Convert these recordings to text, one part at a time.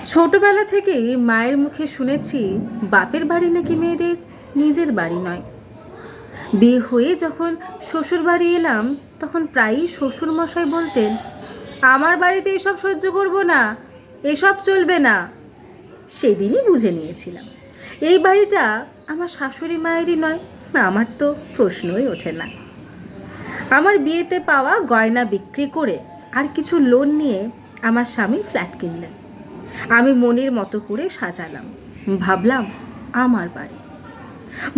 ছোটবেলা থেকেই মায়ের মুখে শুনেছি বাপের বাড়ি নাকি মেয়েদের নিজের বাড়ি নয়। বিয়ে হয়ে যখন শ্বশুর বাড়ি এলাম তখন প্রায়ই শ্বশুর মশাই বলতেন, আমার বাড়িতে এসব সহ্য করব না, এসব চলবে না। সেদিনই বুঝে নিয়েছিলাম এই বাড়িটা আমার শাশুড়ি মায়েরই নয়। আমার তো প্রশ্নই ওঠে না। আমার বিয়েতে পাওয়া গয়না বিক্রি করে আর কিছু লোন নিয়ে আমার স্বামী ফ্ল্যাট কিনলেন। আমি মনের মতো করে সাজালাম, ভাবলাম আমার বাড়ি।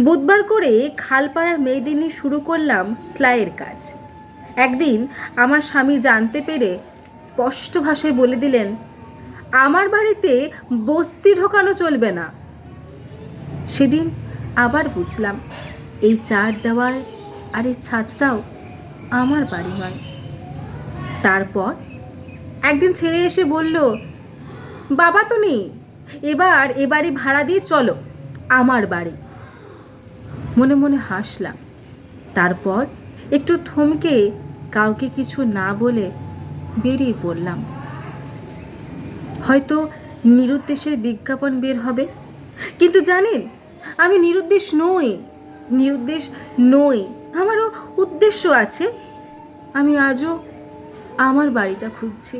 বুধবার করে খালপাড়া মেয়েদিনী শুরু করলাম সেলাইয়ের কাজ। একদিন আমার স্বামী জানতে পেরে স্পষ্ট ভাষায় বলে দিলেন, আমার বাড়িতে বস্তি ঢোকানো চলবে না। সেদিন আবার বুঝলাম এই চার দেওয়াল আর এই ছাদটাও আমার বাড়ি নয়। তারপর একদিন ছেড়ে এসে বলল, বাবা তো নেই, এবার এ বাড়ি ভাড়া দিয়ে চলো আমার বাড়ি। মনে মনে হাসলাম। তারপর একটু থমকে কাউকে কিছু না বলে বেরিয়ে পড়লাম। হয়তো নিরুদ্দেশের বিজ্ঞাপন বের হবে, কিন্তু জানেন আমি নিরুদ্দেশ নই। আমারও উদ্দেশ্য আছে। আমি আজও আমার বাড়িটা খুঁজছি।